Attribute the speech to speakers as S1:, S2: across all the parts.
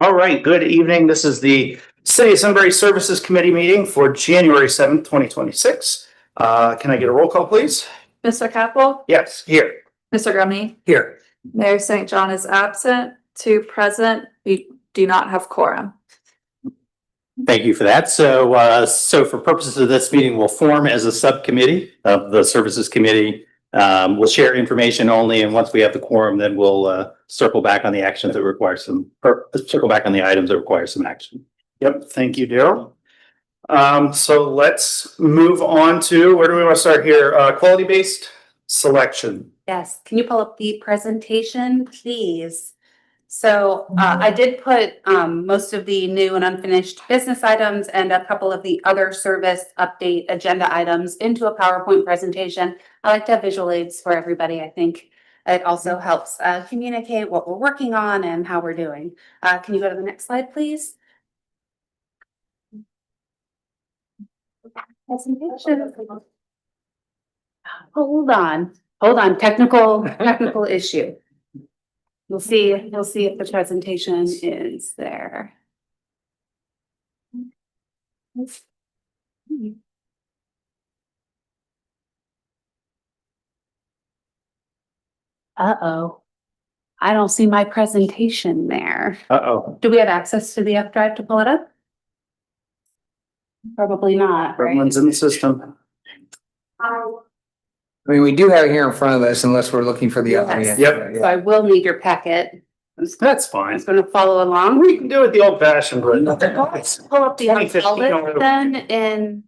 S1: All right, good evening. This is the City of Sunbury Services Committee meeting for January 7th, 2026. Can I get a roll call, please?
S2: Mr. Capel?
S1: Yes, here.
S2: Mr. Grumney?
S1: Here.
S2: Mayor St. John is absent. 2 present. We do not have quorum.
S3: Thank you for that. So for purposes of this meeting, we'll form as a subcommittee of the Services Committee. We'll share information only, and once we have the quorum, then we'll circle back on the actions that require circle back on the items that require some action.
S1: Yep, thank you, Daryl. So let's move on to, where do we want to start here? Quality-based selection.
S4: Yes, can you pull up the presentation, please? So I did put most of the new and unfinished business items and a couple of the other service update agenda items into a PowerPoint presentation. I like to have visual aids for everybody. I think it also helps communicate what we're working on and how we're doing. Can you go to the next slide, please? Presentation. Hold on, technical issue. We'll see if the presentation is there. Uh-oh. I don't see my presentation there.
S1: Uh-oh.
S4: Do we have access to the F drive to pull it up? Probably not, right?
S1: Everyone's in the system.
S5: I mean, we do have it here in front of us unless we're looking for the other.
S4: Yes.
S1: Yep.
S4: So I will need your packet.
S1: That's
S4: I'm
S1: fine.
S4: just gonna follow along.
S1: We can do it the old-fashioned way.
S4: Pull up the
S1: 2015
S4: list then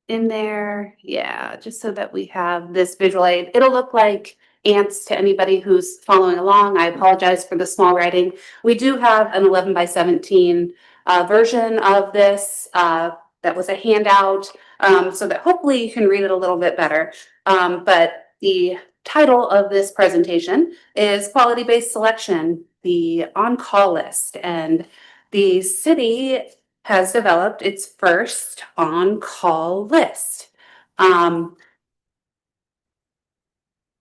S4: in there, yeah, just so that we have this visual aid. It'll look like ants to anybody who's following along. I apologize for the small writing. We do have an 11 by 17 version of this that was a handout, so that hopefully you can read it a little bit better. But the title of this presentation is Quality-Based Selection, the on-call list. And the city has developed its first on-call list.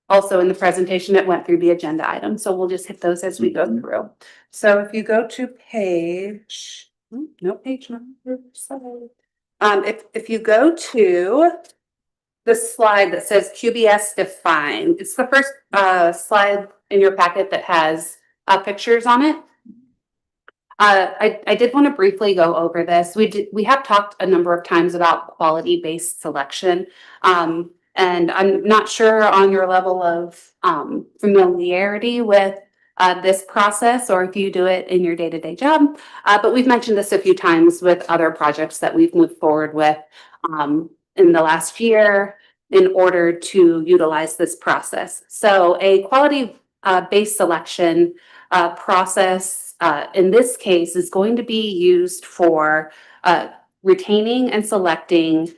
S4: Also in the presentation, it went through the agenda items, so we'll just hit those as we go through. So if you go to page, no page number, sorry. If you go to the slide that says QBS defined, it's the first slide in your packet that has pictures on it. I did want to briefly go over this. We have talked a number of times about quality-based selection. And I'm not sure on your level of familiarity with this process or if you do it in your day-to-day job. But we've mentioned this a few times with other projects that we've moved forward with in the last year in order to utilize this process. So a quality-based selection process in this case is going to be used for retaining and selecting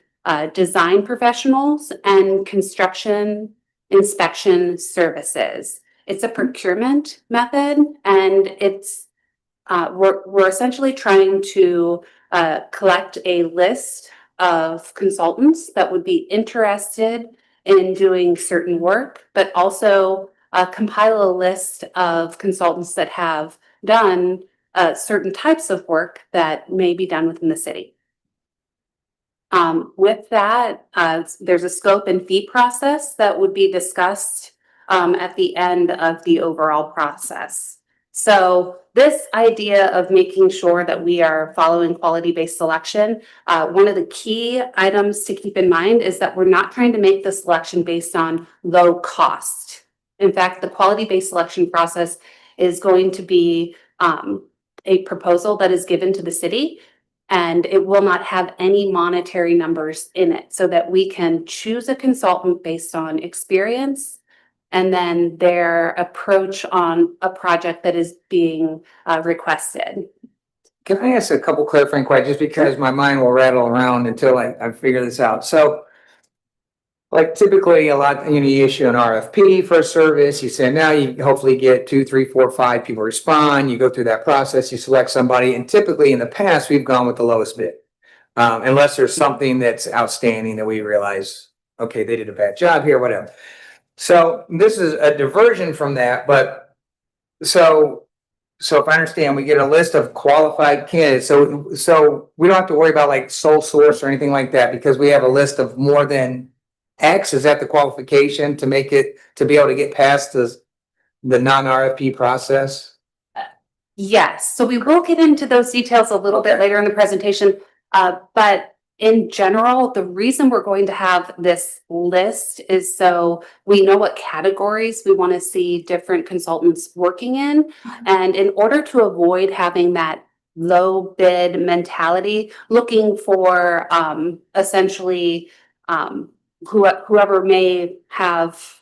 S4: design professionals and construction inspection services. It's a procurement method, and it's we're essentially trying to collect a list of consultants that would be interested in doing certain work, but also compile a list of consultants that have done certain types of work that may be done within the city. With that, there's a scope and fee process that would be discussed at the end of the overall process. So this idea of making sure that we are following quality-based selection, one of the key items to keep in mind is that we're not trying to make the selection based on low cost. In fact, the quality-based selection process is going to be a proposal that is given to the city, and it will not have any monetary numbers in it, so that we can choose a consultant based on experience and then their approach on a project that is being requested.
S5: Can I ask a couple clarifying questions, just because my mind will rattle around until I figure this out? So like typically you issue an RFP for a service, you say now you hopefully get 2, 3, 4, 5 people respond, you go through that process, you select somebody, and typically in the past, we've gone with the lowest bid. Unless there's something that's outstanding that we realize, okay, they did a bad job here, whatever. So this is a diversion from that, but so so if I understand, we get a list of qualified candidates, so we don't have to worry about like sole source or anything like that, because we have a list of more than X, is that the qualification to make it, to be able to get past the non-RFP process?
S4: Yes, so we will get into those details a little bit later in the presentation. But in general, the reason we're going to have this list is so we know what categories we want to see different consultants working in. And in order to avoid having that low bid mentality, looking for essentially whoever may have,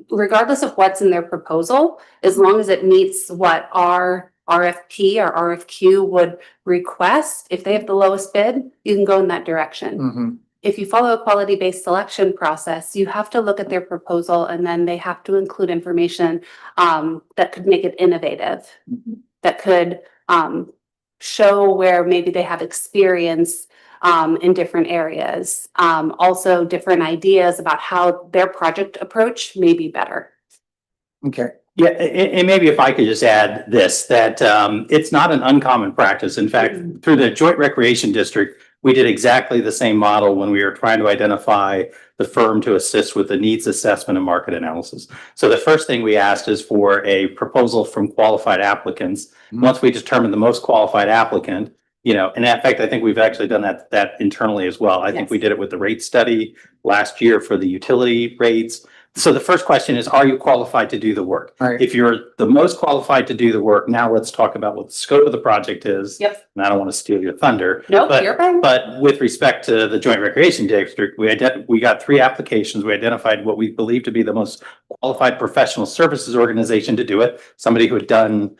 S4: regardless of what's in their proposal, as long as it meets what our RFP or RFQ would request, if they have the lowest bid, you can go in that direction.
S5: Mm-hmm.
S4: If you follow a quality-based selection process, you have to look at their proposal and then they have to include information that could make it innovative, that could show where maybe they have experience in different areas. Also different ideas about how their project approach may be better.
S5: Okay.
S3: Yeah, and maybe if I could just add this, that it's not an uncommon practice. In fact, through the Joint Recreation District, we did exactly the same model when we were trying to identify the firm to assist with the needs assessment and market analysis. So the first thing we asked is for a proposal from qualified applicants.
S5: Mhm.
S3: Once we determined the most qualified applicant, you know, and in fact, I think we've actually done that internally as well. I think
S4: Yes.
S3: we did it with the rate study last year for the utility rates. So the first question is, are you qualified to do the work?
S5: Right.
S3: If you're the most qualified to do the work, now let's talk about what the scope of the project is.
S4: Yep.
S3: And I don't want to steal your thunder.
S4: Nope,
S3: but-
S4: you're fine.
S3: But with respect to the Joint Recreation District, we got 3 applications. We identified what we believe to be the most qualified professional services organization to do it. Somebody who had done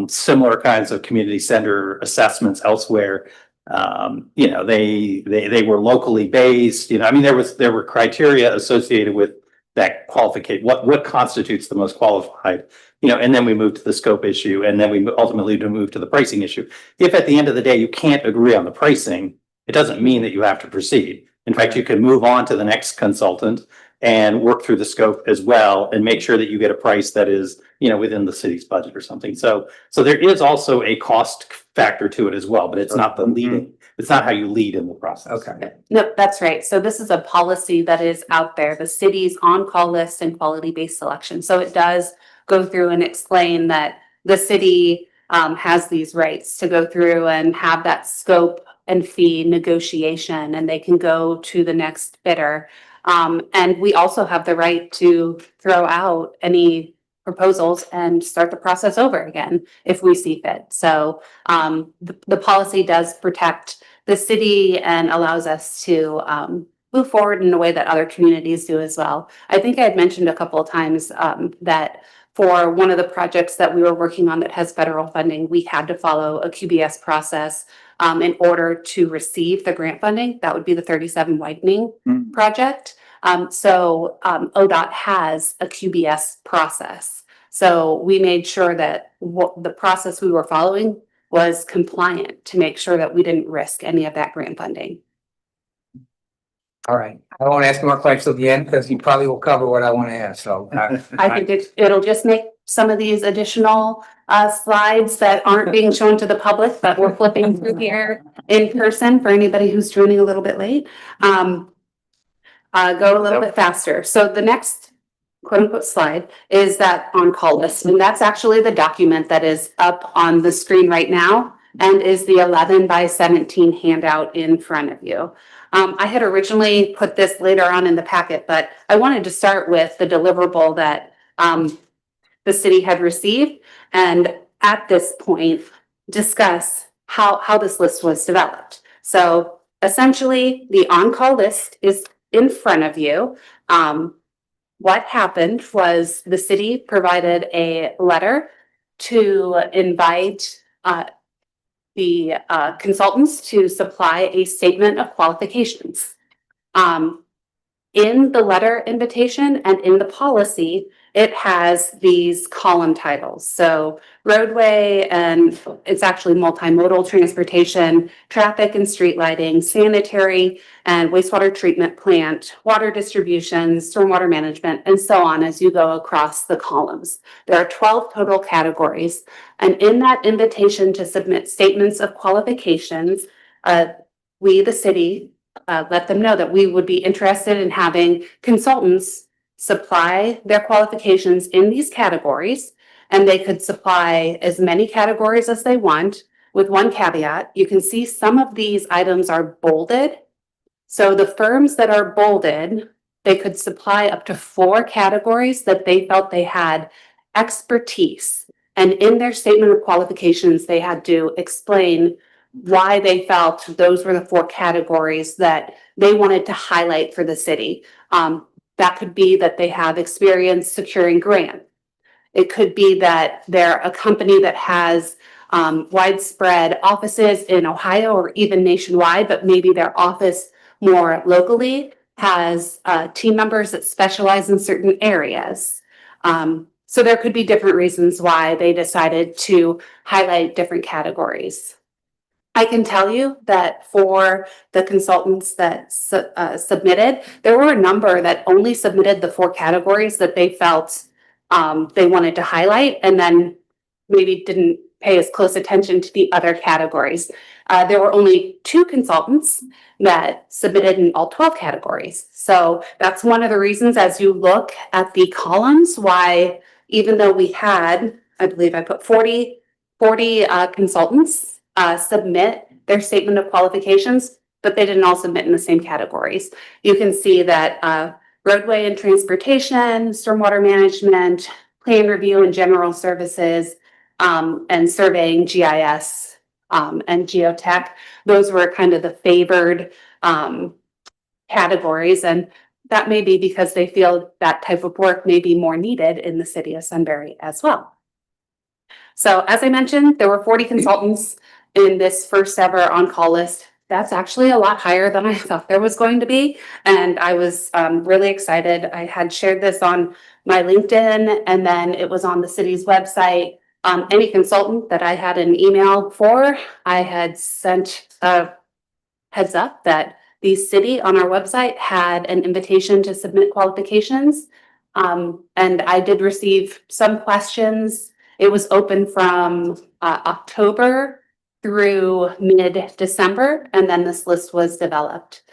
S3: similar kinds of community center assessments elsewhere. You know, they were locally based, you know, I mean, there were criteria associated with that qualification, what constitutes the most qualified, you know, and then we moved to the scope issue, and then we ultimately to move to the pricing issue. If at the end of the day you can't agree on the pricing, it doesn't mean that you have to proceed. In fact, you can move on to the next consultant and work through the scope as well and make sure that you get a price that is, you know, within the city's budget or something. So there is also a cost factor to it as well, but it's not the leading, it's not how you lead in the process.
S5: Okay.
S4: No, that's right. So this is a policy that is out there, the city's on-call list and quality-based selection. So it does go through and explain that the city has these rights to go through and have that scope and fee negotiation, and they can go to the next bidder. And we also have the right to throw out any proposals and start the process over again if we see fit. So the policy does protect the city and allows us to move forward in a way that other communities do as well. I think I had mentioned a couple of times that for one of the projects that we were working on that has federal funding, we had to follow a QBS process in order to receive the grant funding. That would be the 37 widening project. So ODOT has a QBS process. So we made sure that what the process we were following was compliant to make sure that we didn't risk any of that grant funding.
S5: All right. I won't ask more questions at the end because you probably will cover what I want to ask. So
S4: I think it'll just make some of these additional slides that aren't being shown to the public, but we're flipping through here in person for anybody who's joining a little bit late. Go a little bit faster. So the next quote unquote slide is that on-call list. And that's actually the document that is up on the screen right now and is the 11/17 handout in front of you. I had originally put this later on in the packet, but I wanted to start with the deliverable that the city had received, and at this point discuss how this list was developed. So essentially the on-call list is in front of you. What happened was the city provided a letter to invite the consultants to supply a statement of qualifications. In the letter invitation and in the policy, it has these column titles. So roadway, and it's actually multimodal transportation, traffic and street lighting, sanitary and wastewater treatment plant, water distribution, stormwater management, and so on as you go across the columns. There are 12 total categories. And in that invitation to submit statements of qualifications, we, the city, let them know that we would be interested in having consultants supply their qualifications in these categories, and they could supply as many categories as they want, with one caveat. You can see some of these items are bolded. So the firms that are bolded, they could supply up to 4 categories that they felt they had expertise. And in their statement of qualifications, they had to explain why they felt those were the 4 categories that they wanted to highlight for the city. That could be that they have experience securing grants. It could be that they're a company that has widespread offices in Ohio or even nationwide, but maybe their office more locally has team members that specialize in certain areas. So there could be different reasons why they decided to highlight different categories. I can tell you that for the consultants that submitted, there were a number that only submitted the 4 categories that they felt they wanted to highlight, and then maybe didn't pay as close attention to the other categories. There were only 2 consultants that submitted in all 12 categories. So that's one of the reasons, as you look at the columns, why even though we had, I believe I put 40 consultants submit their statement of qualifications, but they didn't all submit in the same categories. You can see that roadway and transportation, stormwater management, plan review and general services, and surveying, GIS, and geotech. Those were kind of the favored categories, and that may be because they feel that type of work may be more needed in the city of Sunbury as well. So as I mentioned, there were 40 consultants in this first ever on-call list. That's actually a lot higher than I thought there was going to be. And I was really excited. I had shared this on my LinkedIn, and then it was on the city's website. Any consultant that I had an email for, I had sent a heads up that the city on our website had an invitation to submit qualifications. And I did receive some questions. It was open from October through mid-December, and then this list was developed.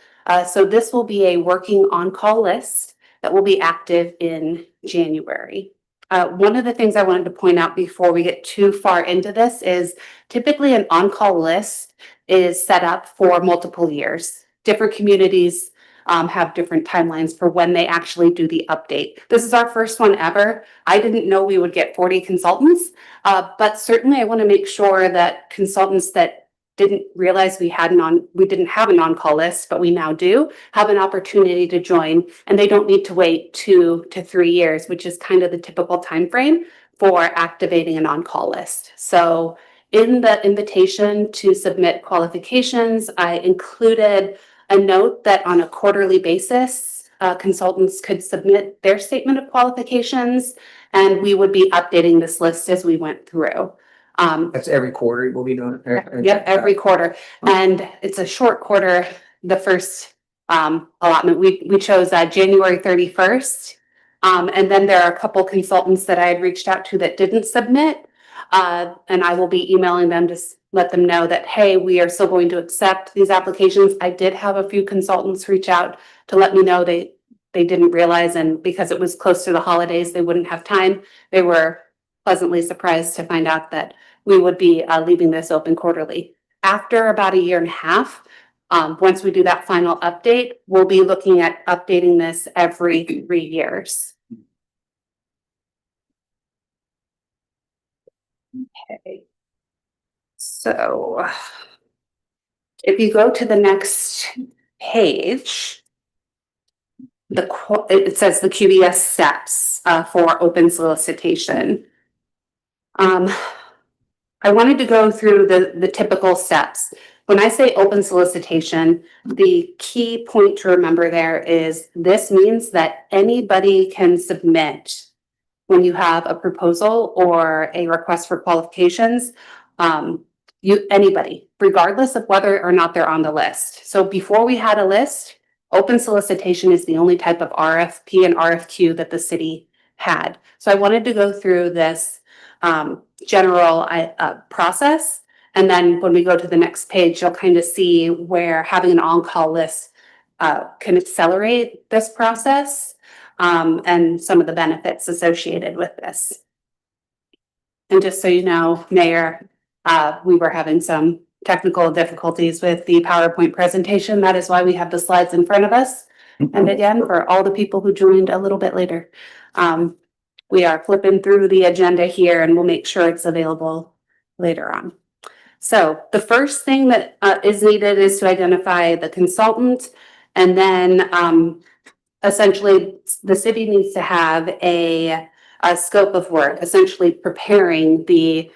S4: So this will be a working on-call list that will be active in January. One of the things I wanted to point out before we get too far into this is typically an on-call list is set up for multiple years. Different communities have different timelines for when they actually do the update. This is our first one ever. I didn't know we would get 40 consultants, but certainly I want to make sure that consultants that didn't realize we didn't have an on-call list, but we now do have an opportunity to join, and they don't need to wait 2 to 3 years, which is kind of the typical time frame for activating an on-call list. So in the invitation to submit qualifications, I included a note that on a quarterly basis, consultants could submit their statement of qualifications, and we would be updating this list as we went through.
S5: That's every quarter we'll be doing it.
S4: Yep, every quarter. And it's a short quarter. The first allotment, we chose January 31st. And then there are a couple consultants that I had reached out to that didn't submit. And I will be emailing them to let them know that, hey, we are still going to accept these applications. I did have a few consultants reach out to let me know they didn't realize, and because it was close to the holidays, they wouldn't have time. They were pleasantly surprised to find out that we would be leaving this open quarterly. After about 1.5 years, once we do that final update, we'll be looking at updating this every 3 years. Okay. So if you go to the next page, it says the QBS steps for open solicitation. I wanted to go through the typical steps. When I say open solicitation, the key point to remember there is this means that anybody can submit when you have a proposal or a request for qualifications, anybody, regardless of whether or not they're on the list. So before we had a list, open solicitation is the only type of RFP and RFQ that the city had. So I wanted to go through this general process. And then when we go to the next page, you'll kind of see where having an on-call list can accelerate this process and some of the benefits associated with this. And just so you know, Mayor, we were having some technical difficulties with the PowerPoint presentation. That is why we have the slides in front of us. And again, for all the people who joined a little bit later, we are flipping through the agenda here and we'll make sure it's available later on. So the first thing that is needed is to identify the consultant, and then essentially the city needs to have a scope of work, essentially preparing the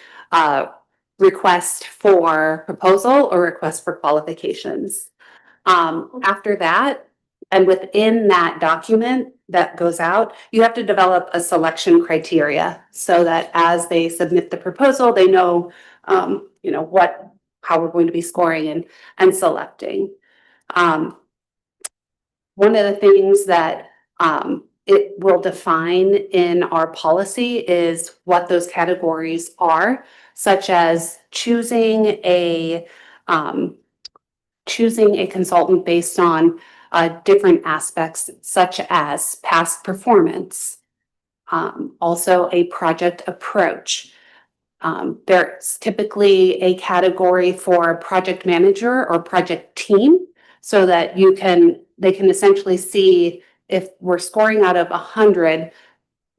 S4: request for proposal or request for qualifications. After that, and within that document that goes out, you have to develop a selection criteria so that as they submit the proposal, they know, you know, how we're going to be scoring and selecting. One of the things that it will define in our policy is what those categories are, such as choosing a consultant based on different aspects, such as past performance, also a project approach. There's typically a category for project manager or project team, so that they can essentially see if we're scoring out of 100,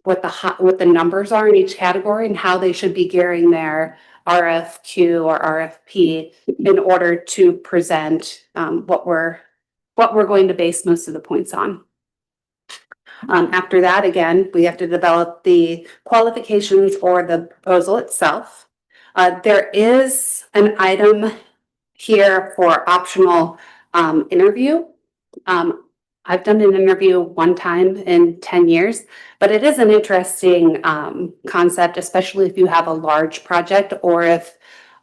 S4: what the numbers are in each category and how they should be gearing their RFQ or RFP in order to present what we're going to base most of the points on. After that, again, we have to develop the qualifications for the proposal itself. There is an item here for optional interview. I've done an interview one time in 10 years, but it is an interesting concept, especially if you have a large project or if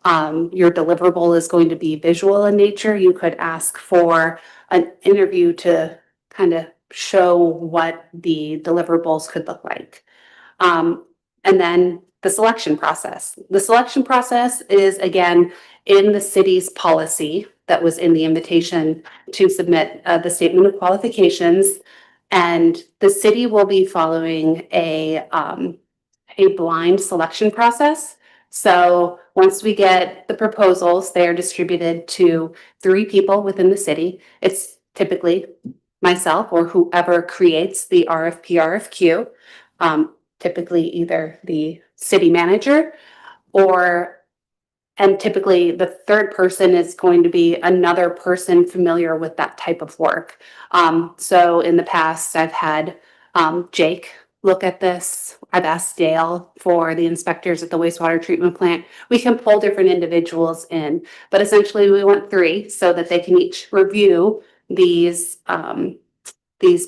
S4: your deliverable is going to be visual in nature. You could ask for an interview to kind of show what the deliverables could look like. And then the selection process. The selection process is, again, in the city's policy that was in the invitation to submit the statement of qualifications. And the city will be following a blind selection process. So once we get the proposals, they are distributed to 3 people within the city. It's typically myself or whoever creates the RFP, RFQ, typically either the city manager and typically the third person is going to be another person familiar with that type of work. So in the past, I've had Jake look at this. I've asked Dale for the inspectors at the wastewater treatment plant. We can pull different individuals in, but essentially we want 3 so that they can each review these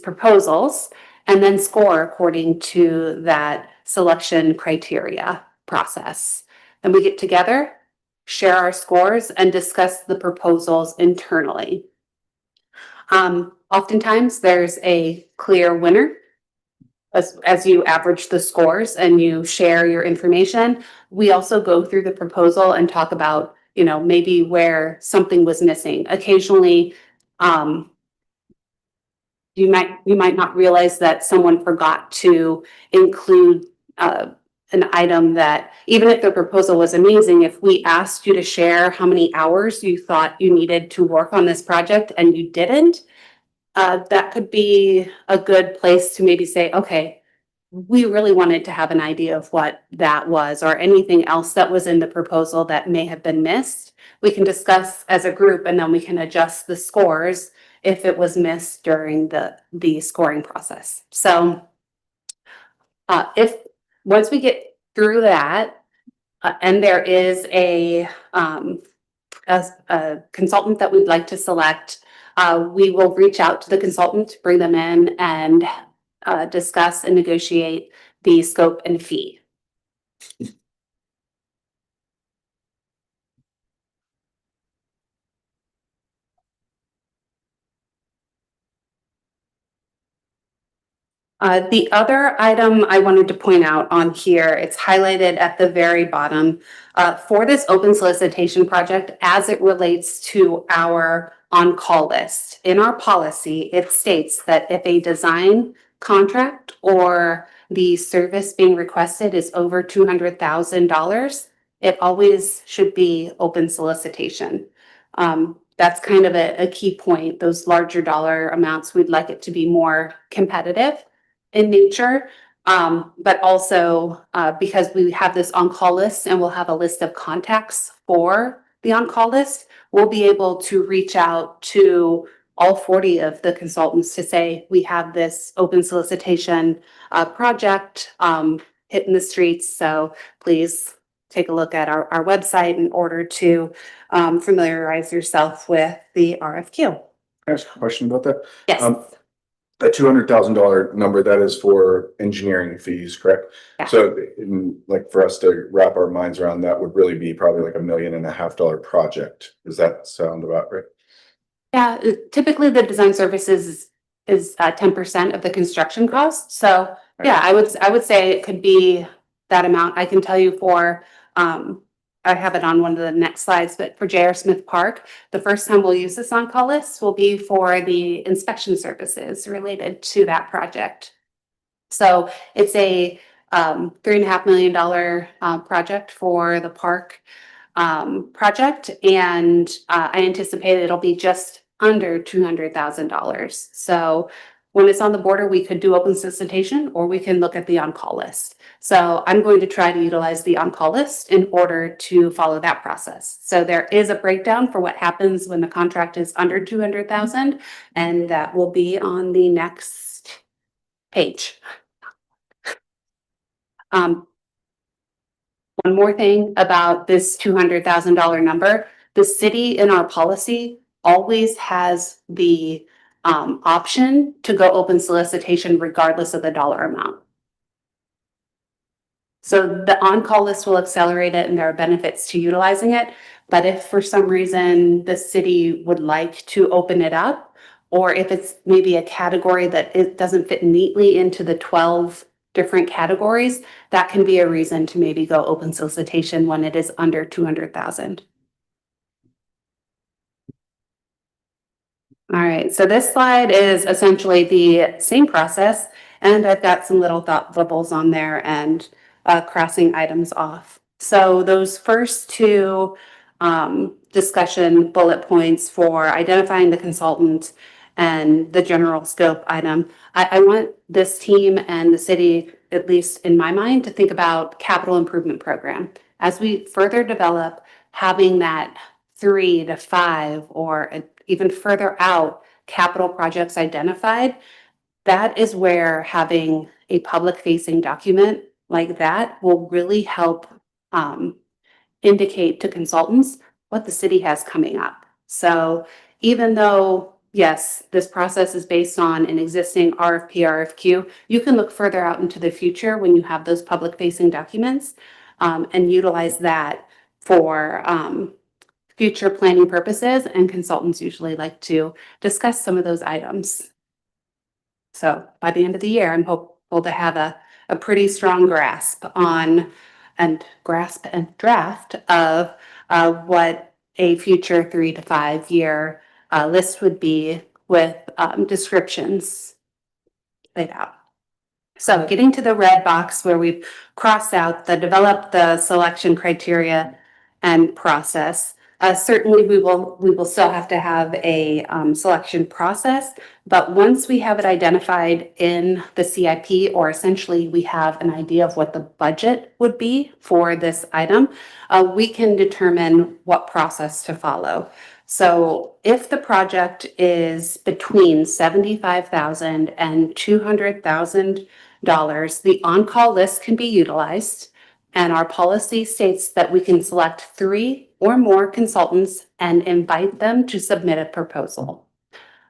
S4: proposals and then score according to that selection criteria process. Then we get together, share our scores, and discuss the proposals internally. Oftentimes there's a clear winner as you average the scores and you share your information. We also go through the proposal and talk about, you know, maybe where something was missing. Occasionally, you might not realize that someone forgot to include an item that, even if the proposal was amazing, if we asked you to share how many hours you thought you needed to work on this project and you didn't, that could be a good place to maybe say, okay, we really wanted to have an idea of what that was, or anything else that was in the proposal that may have been missed. We can discuss as a group, and then we can adjust the scores if it was missed during the scoring process. So once we get through that, and there is a consultant that we'd like to select, we will reach out to the consultant, bring them in, and discuss and negotiate the scope and fee. The other item I wanted to point out on here, it's highlighted at the very bottom. For this open solicitation project, as it relates to our on-call list, in our policy, it states that if a design contract or the service being requested is over $200,000, it always should be open solicitation. That's kind of a key point. Those larger dollar amounts, we'd like it to be more competitive in nature. But also because we have this on-call list and we'll have a list of contacts for the on-call list, we'll be able to reach out to all 40 of the consultants to say, we have this open solicitation project hitting the streets. So please take a look at our website in order to familiarize yourself with the RFQ.
S6: Can I ask a question about that?
S4: Yes.
S6: That $200,000 number, that is for engineering fees, correct?
S4: Yeah.
S6: So like for us to wrap our minds around, that would really be probably like $1.5 million project. Does that sound about right?
S4: Yeah, typically the design services is 10% of the construction cost. So yeah, I would say it could be that amount. I can tell you for I have it on one of the next slides, but for J.R. Smith Park, the first time we'll use this on-call list will be for the inspection services related to that project. So it's a $3.5 million project for the park project, and I anticipate it'll be just under $200,000. So when it's on the border, we could do open solicitation or we can look at the on-call list. So I'm going to try to utilize the on-call list in order to follow that process. So there is a breakdown for what happens when the contract is under 200,000, and that will be on the next page. One more thing about this $200,000 number, the city in our policy always has the option to go open solicitation regardless of the dollar amount. So the on-call list will accelerate it and there are benefits to utilizing it. But if for some reason the city would like to open it up, or if it's maybe a category that it doesn't fit neatly into the 12 different categories, that can be a reason to maybe go open solicitation when it is under 200,000. All right, so this slide is essentially the same process, and I've got some little thought bubbles on there and crossing items off. So those first two discussion bullet points for identifying the consultant and the general scope item, I want this team and the city, at least in my mind, to think about capital improvement program. As we further develop, having that 3 to 5 or even further out capital projects identified, that is where having a public facing document like that will really help indicate to consultants what the city has coming up. So even though, yes, this process is based on an existing RFP, RFQ, you can look further out into the future when you have those public facing documents and utilize that for future planning purposes, and consultants usually like to discuss some of those items. So by the end of the year, I'm hopeful to have a pretty strong grasp on and draft of what a future 3 to 5 year list would be with descriptions laid out. So getting to the red box where we've crossed out develop the selection criteria and process. Certainly we will still have to have a selection process, but once we have it identified in the CIP, or essentially we have an idea of what the budget would be for this item, we can determine what process to follow. So if the project is between $75,000 and $200,000, the on-call list can be utilized. And our policy states that we can select 3 or more consultants and invite them to submit a proposal.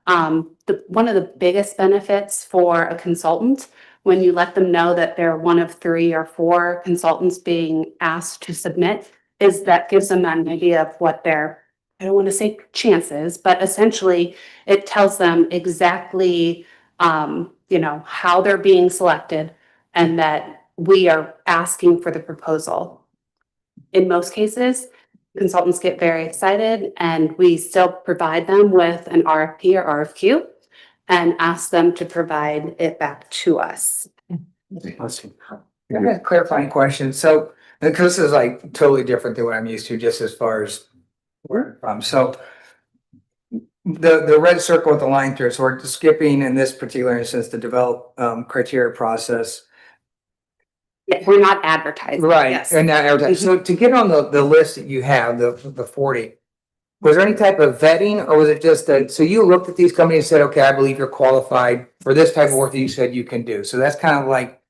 S4: One of the biggest benefits for a consultant when you let them know that they're one of 3 or 4 consultants being asked to submit, is that gives them an idea of what their, I don't want to say chances, but essentially it tells them exactly, how they're being selected and that we are asking for the proposal. In most cases, consultants get very excited and we still provide them with an RFP or RFQ and ask them to provide it back to us.
S5: Let's see. I got a clarifying question. So, because this is like totally different than what I'm used to, just as far as where I'm from. So the red circle with the line through, so we're skipping in this particular instance, the develop criteria process.
S4: Yeah, we're not advertising.
S5: Right,
S4: Yes.
S5: and that advertising. So to get on the list that you have, the 40, was there any type of vetting or was it just that, so you looked at these companies and said, okay, I believe you're qualified for this type of work that you said you can do. So that's kind of like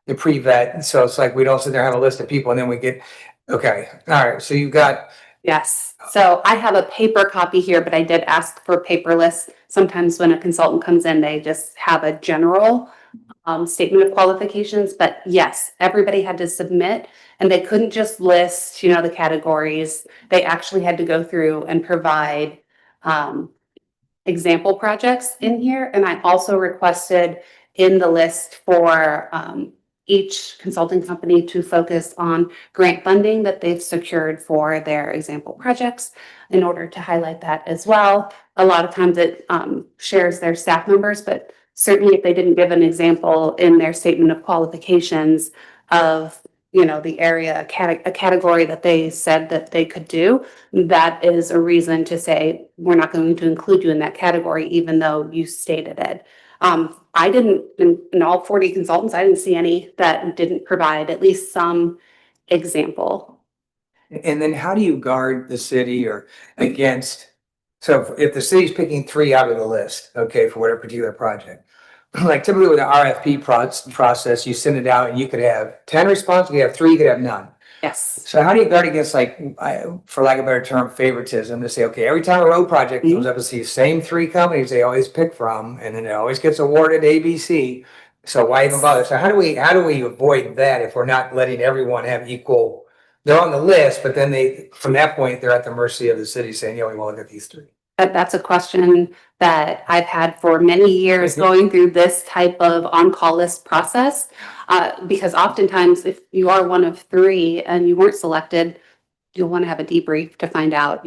S5: the pre-vet. So it's like, we don't sit there and have a list of people and then we get, okay, all right, so you got.
S4: Yes, so I have a paper copy here, but I did ask for paperless. Sometimes when a consultant comes in, they just have a general statement of qualifications, but yes, everybody had to submit and they couldn't just list, the categories. They actually had to go through and provide example projects in here. And I also requested in the list for each consulting company to focus on grant funding that they've secured for their example projects in order to highlight that as well. A lot of times it shares their staff members, but certainly if they didn't give an example in their statement of qualifications of, the area, a category that they said that they could do, that is a reason to say, we're not going to include you in that category, even though you stated it. I didn't, in all 40 consultants, I didn't see any that didn't provide at least some example.
S5: And then how do you guard the city or against, so if the city's picking 3 out of the list, okay, for whatever particular project, like typically with the RFP process, you send it out and you could have 10 responses, you could have 3, you could have none.
S4: Yes.
S5: So how do you guard against, like, for lack of a better term, favoritism, to say, okay, every time a road project comes up, it's these same 3 companies they always pick from, and then it always gets awarded ABC. So why even bother? So how do we avoid that if we're not letting everyone have equal? They're on the list, but then from that point, they're at the mercy of the city saying, we want to look at these 3.
S4: That's a question that I've had for many years going through this type of on-call list process. Because oftentimes if you are one of 3 and you weren't selected, you'll want to have a debrief to find out,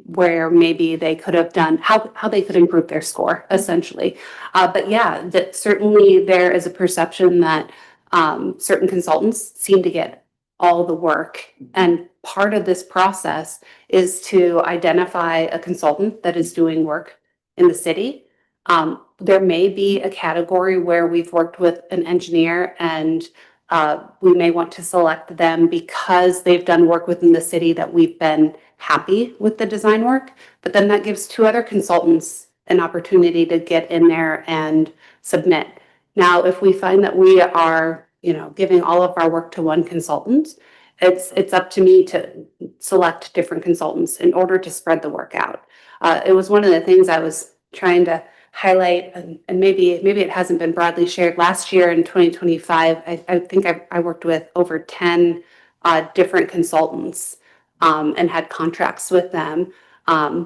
S4: where maybe they could have done, how they could improve their score, essentially. But yeah, that certainly there is a perception that certain consultants seem to get all the work. And part of this process is to identify a consultant that is doing work in the city. There may be a category where we've worked with an engineer and we may want to select them because they've done work within the city that we've been happy with the design work. But then that gives 2 other consultants an opportunity to get in there and submit. Now, if we find that we are, giving all of our work to one consultant, it's up to me to select different consultants in order to spread the work out. It was one of the things I was trying to highlight, and maybe it hasn't been broadly shared. Last year in 2025, I think I worked with over 10 different consultants and had contracts with them,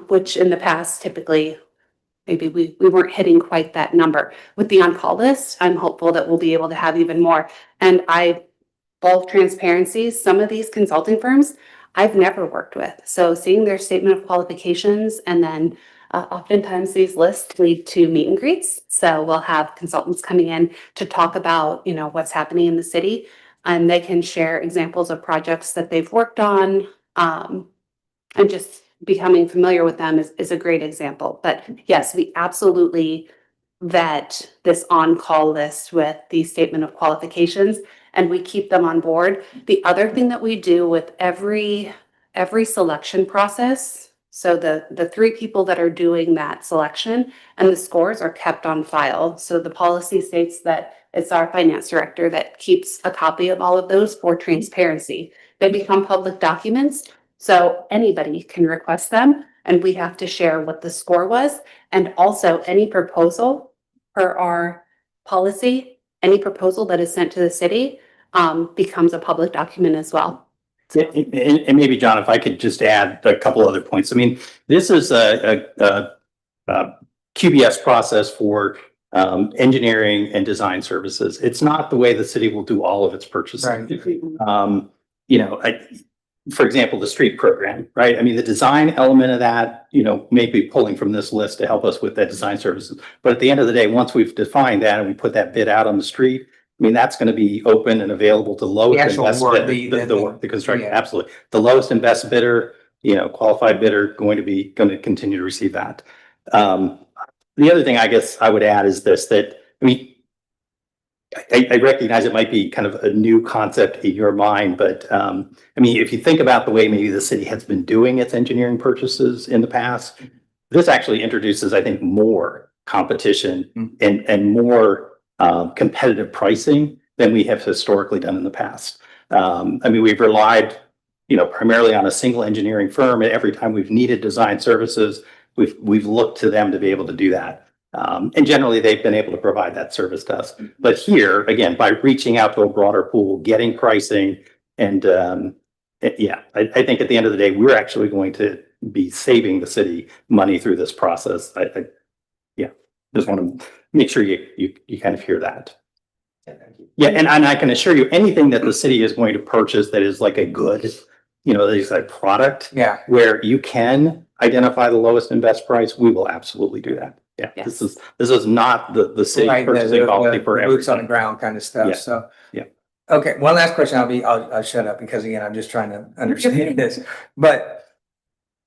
S4: which in the past typically maybe we weren't hitting quite that number. With the on-call list, I'm hopeful that we'll be able to have even more. And full transparency, some of these consulting firms I've never worked with. So seeing their statement of qualifications and then oftentimes these lists lead to meet and greets. So we'll have consultants coming in to talk about, what's happening in the city, and they can share examples of projects that they've worked on. And just becoming familiar with them is a great example. But yes, we absolutely vet this on-call list with the statement of qualifications, and we keep them on board. The other thing that we do with every selection process, so the 3 people that are doing that selection and the scores are kept on file. So the policy states that it's our finance director that keeps a copy of all of those for transparency. They become public documents, so anybody can request them, and we have to share what the score was. And also any proposal per our policy, any proposal that is sent to the city becomes a public document as well.
S3: Yeah, and maybe, John, if I could just add a couple other points. I mean, this is a QBS process for engineering and design services. It's not the way the city will do all of its purchasing. You know, for example, the street program, right? I mean, the design element of that, you know, may be pulling from this list to help us with that design services. But at the end of the day, once we've defined that and we put that bid out on the street, I mean, that's going to be open and available to lowest and
S5: actual
S3: best
S5: work,
S3: bidder, the construction,
S5: yeah.
S3: absolutely. The lowest and best bidder, you know, qualified bidder going to continue to receive that. The other thing I guess I would add is this, that, I mean, I recognize it might be kind of a new concept in your mind, but I mean, if you think about the way maybe the city has been doing its engineering purchases in the past, this actually introduces, I think, more competition and more competitive pricing than we have historically done in the past. I mean, we've relied, you know, primarily on a single engineering firm. Every time we've needed design services, we've looked to them to be able to do that. And generally, they've been able to provide that service to us. But here, again, by reaching out to a broader pool, getting pricing, and yeah, I think at the end of the day, we're actually going to be saving the city money through this process. Yeah, just want to make sure you kind of hear that. Yeah, and I can assure you, anything that the city is going to purchase that is like a good, you know, that is a product,
S5: Yeah.
S3: where you can identify the lowest and best price, we will absolutely do that. Yeah,
S4: Yes.
S3: this is not the city
S5: Right,
S3: purchasing policy for
S5: boots on the
S3: everything.
S5: ground kind of stuff,
S3: Yeah.
S5: so.
S3: Yeah.
S5: Okay, one last question, I'll shut up because again, I'm just trying to understand this, but.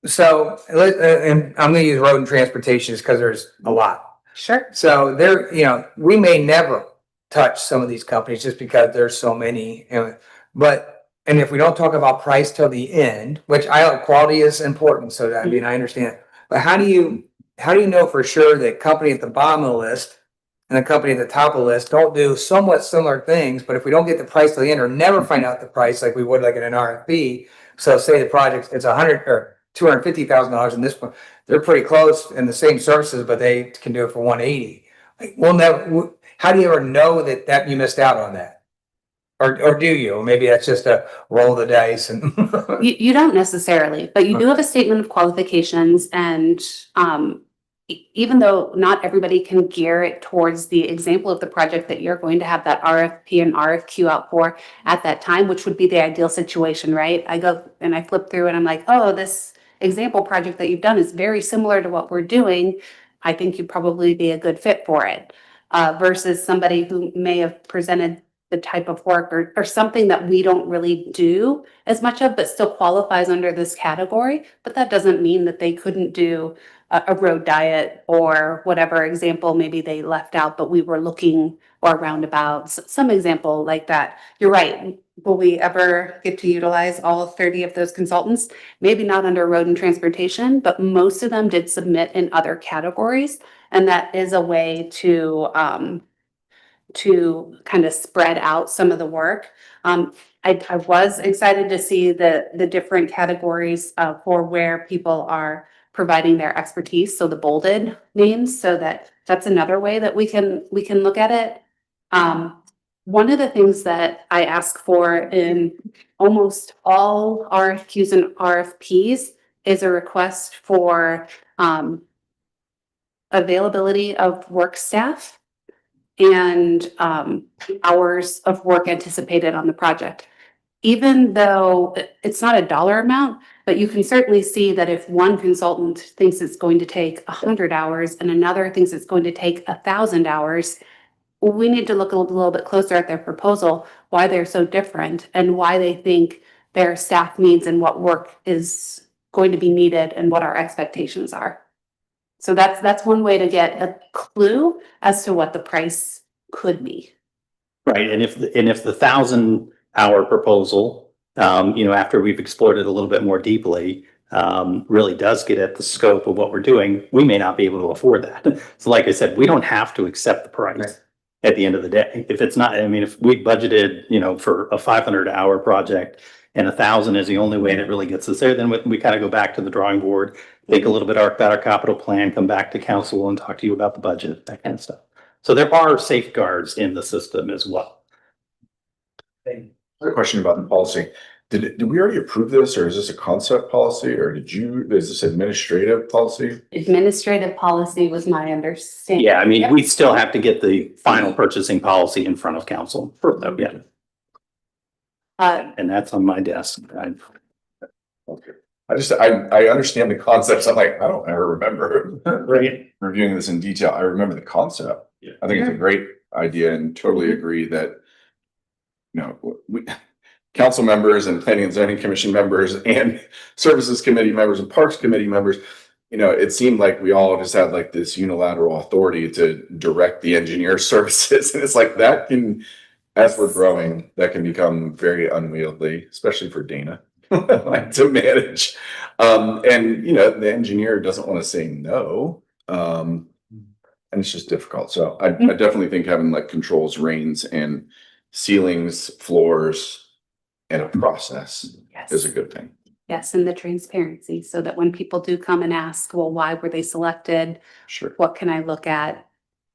S5: So, and I'm gonna use road and transportation just because there's a lot.
S4: Sure.
S5: So there, you know, we may never touch some of these companies just because there's so many, but, and if we don't talk about price till the end, which quality is important, so I mean, I understand. But how do you know for sure that company at the bottom of the list and the company at the top of the list don't do somewhat similar things, but if we don't get the price till the end or never find out the price like we would like in an RFP, so say the project, it's $100 or $250,000 in this one, they're pretty close in the same services, but they can do it for 180. Like, we'll never, how do you ever know that you missed out on that? Or do you? Or maybe that's just a roll of the dice and.
S4: You don't necessarily, but you do have a statement of qualifications and even though not everybody can gear it towards the example of the project that you're going to have that RFP and RFQ out for at that time, which would be the ideal situation, right? I go and I flip through and I'm like, oh, this example project that you've done is very similar to what we're doing. I think you'd probably be a good fit for it versus somebody who may have presented the type of work or something that we don't really do as much of, but still qualifies under this category. But that doesn't mean that they couldn't do a road diet or whatever example maybe they left out, but we were looking, or roundabout, some example like that. You're right. Will we ever get to utilize all 30 of those consultants? Maybe not under road and transportation, but most of them did submit in other categories. And that is a way to kind of spread out some of the work. I was excited to see the different categories for where people are providing their expertise. So the bolded names, so that's another way that we can look at it. One of the things that I ask for in almost all RFQs and RFPs is a request for availability of work staff and hours of work anticipated on the project. Even though it's not a dollar amount, but you can certainly see that if one consultant thinks it's going to take 100 hours and another thinks it's going to take 1,000 hours, we need to look a little bit closer at their proposal, why they're so different and why they think their staff needs and what work is going to be needed and what our expectations are. So that's one way to get a clue as to what the price could be.
S3: Right, and if the 1,000-hour proposal, you know, after we've explored it a little bit more deeply, really does get at the scope of what we're doing, we may not be able to afford that. So like I said, we don't have to accept the price.
S5: Right.
S3: At the end of the day. If it's not, I mean, if we budgeted, you know, for a 500-hour project and 1,000 is the only way that really gets us there, then we kind of go back to the drawing board, think a little bit about our capital plan, come back to council and talk to you about the budget, that kind of stuff. So there are safeguards in the system as well.
S6: I have a question about the policy. Did we already approve this, or is this a concept policy, or is this administrative policy?
S4: Administrative policy was my understanding.
S3: Yeah, I mean,
S4: Yep.
S3: we still have to get the final purchasing policy in front of council. Yeah, and that's on my desk.
S6: Okay. I understand the concepts. I'm like, I don't ever remember
S1: Right.
S6: reviewing this in detail. I remember the concept.
S3: Yeah.
S6: I think it's a great idea and totally agree that, you know, we, council members and planning and zoning commission members and services committee members and parks committee members, you know, it seemed like we all just had like this unilateral authority to direct the engineer services. And it's like that can, as we're growing, that can become very unwieldy, especially for Dana, like to manage. And you know, the engineer doesn't want to say no. And it's just difficult. So I definitely think having like controls, reins and ceilings, floors, and a process
S4: Yes.
S6: is a good thing.
S4: Yes, and the transparency, so that when people do come and ask, well, why were they selected?
S6: Sure.
S4: What can I look at?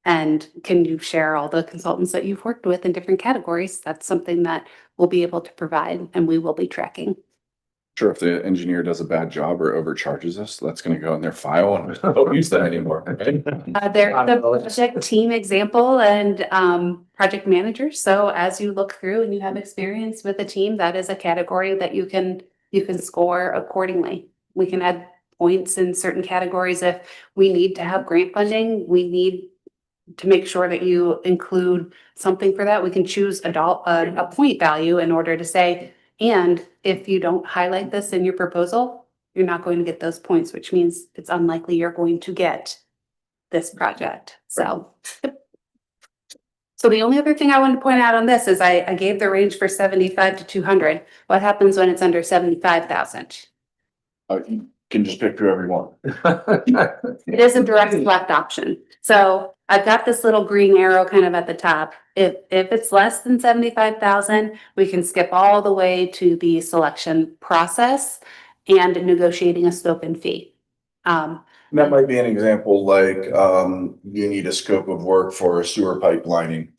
S4: And can you share all the consultants that you've worked with in different categories? That's something that we'll be able to provide and we will be tracking.
S6: Sure. If the engineer does a bad job or overcharges us, that's going to go in their file and we don't use that anymore. Right?
S4: They're the project team example and project managers. So as you look through and you have experience with a team, that is a category that you can score accordingly. We can add points in certain categories. If we need to have grant funding, we need to make sure that you include something for that. We can choose a point value in order to say, and if you don't highlight this in your proposal, you're not going to get those points, which means it's unlikely you're going to get this project. So. Yep. So the only other thing I wanted to point out on this is I gave the range for 75 to 200. What happens when it's under 75,000?
S6: You can just pick whoever you want.
S4: It is a direct select option. So I've got this little green arrow kind of at the top. If it's less than 75,000, we can skip all the way to the selection process and negotiating a scope and fee.
S6: That might be an example, like, you need a scope of work for a sewer pipelining,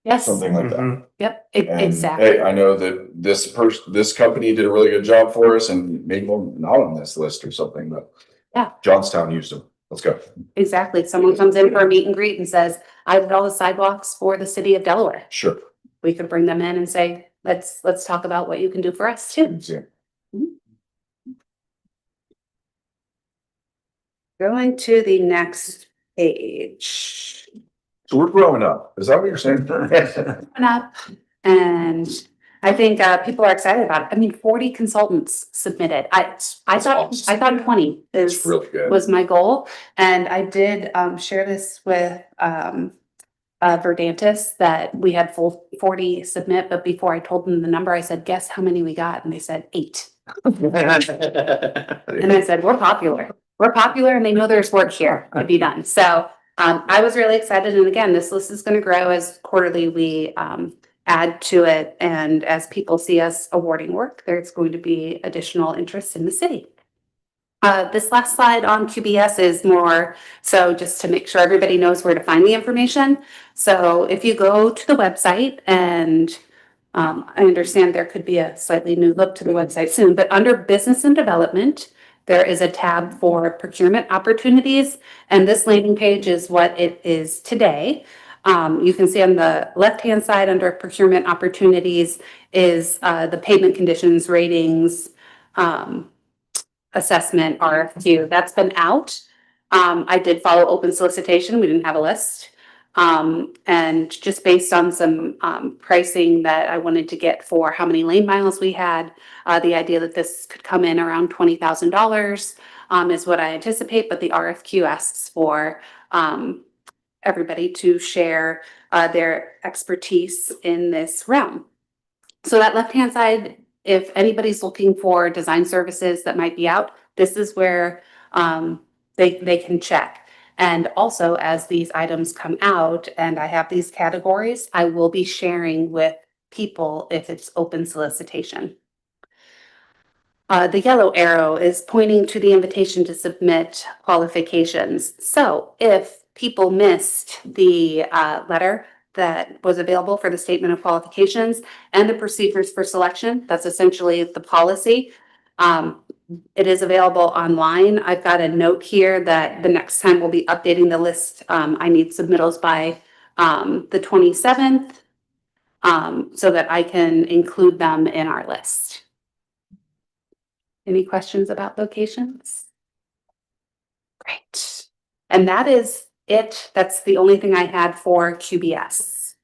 S4: Yes,
S6: something like that.
S1: Mhm.
S4: yep,
S6: And,
S4: exactly.
S6: hey, I know that this company did a really good job for us and maybe we're not on this list or something, but
S4: Yeah.
S6: Johnstown used them. Let's go.
S4: Exactly. Someone comes in for a meet and greet and says, I did all the sidewalks for the city of Delaware.
S6: Sure.
S4: We could bring them in and say, let's talk about what you can do for us too.
S6: Yeah.
S4: Going to the next page.
S6: So we're growing up. Is that what you're saying?
S4: Up. And I think people are excited about it. I mean, 40 consultants submitted. I thought
S6: awesome.
S4: 20
S6: It's really good.
S4: was my goal. And I did share this with Verdantis that we had full 40 submit, but before I told them the number, I said, guess how many we got? And they said 8. And I said, we're popular. We're popular and they know there's work here to be done. So I was really excited. And again, this list is going to grow as quarterly we add to it. And as people see us awarding work, there's going to be additional interest in the city. This last slide on QBS is more so just to make sure everybody knows where to find the information. So if you go to the website, and I understand there could be a slightly new look to the website soon, but under business and development, there is a tab for procurement opportunities. And this landing page is what it is today. You can see on the left-hand side under procurement opportunities is the payment conditions, ratings, assessment, RFQ. That's been out. I did follow open solicitation. We didn't have a list. And just based on some pricing that I wanted to get for how many lane miles we had, the idea that this could come in around $20,000 is what I anticipate, but the RFQ asks for everybody to share their expertise in this realm. So that left-hand side, if anybody's looking for design services that might be out, this is where they can check. And also, as these items come out and I have these categories, I will be sharing with people if it's open solicitation. The yellow arrow is pointing to the invitation to submit qualifications. So if people missed the letter that was available for the statement of qualifications and the procedures for selection. That's essentially the policy. It is available online. I've got a note here that the next time we'll be updating the list. I need submittals by the 27th so that I can include them in our list. Any questions about locations? Great. And that is it. That's the only thing I had for QBS.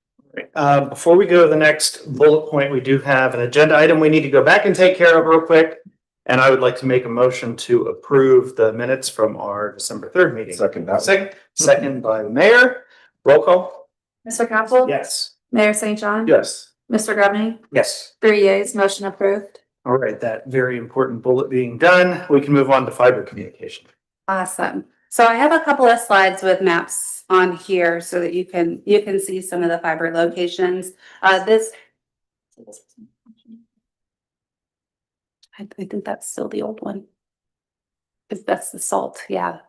S1: Before we go to the next bullet point, we do have an agenda item we need to go back and take care of real quick. And I would like to make a motion to approve the minutes from our December 3rd meeting.
S6: Second, that.
S1: Second by the mayor. Roll call.
S2: Mr. Capel?
S1: Yes.
S2: Mayor St. John?
S6: Yes.
S2: Mr. Grabney?
S1: Yes.
S2: 3 yeas, motion approved.
S1: All right, that very important bullet being done, we can move on to fiber communication.
S4: Awesome. So I have a couple of slides with maps on here so that you can see some of the fiber locations. I think that's still the old one. Cause that's the salt, yeah.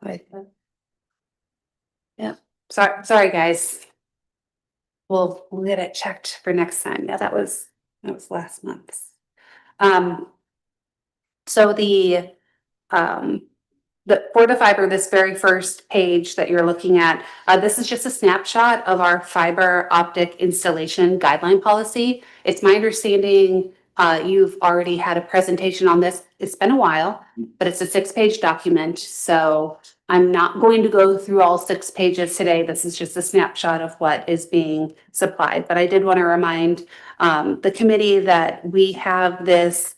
S4: Yeah, sorry, guys. We'll get it checked for next time. Yeah, that was last month. So for the fiber, this very first page that you're looking at, this is just a snapshot of our fiber optic installation guideline policy. It's my understanding you've already had a presentation on this. It's been a while, but it's a 6-page document. So I'm not going to go through all 6 pages today. This is just a snapshot of what is being supplied. But I did want to remind the committee that we have this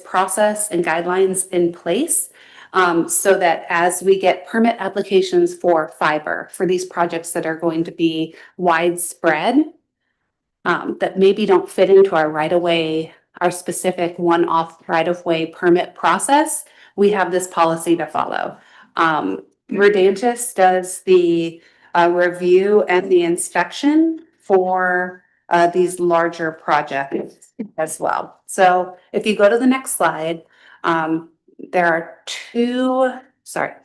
S4: process and guidelines in place so that as we get permit applications for fiber for these projects that are going to be widespread, that maybe don't fit into our right-of-way, our specific one-off right-of-way permit process, we have this policy to follow. Verdantis does the review and the inspection for these larger projects as well. So if you go to the next slide, there are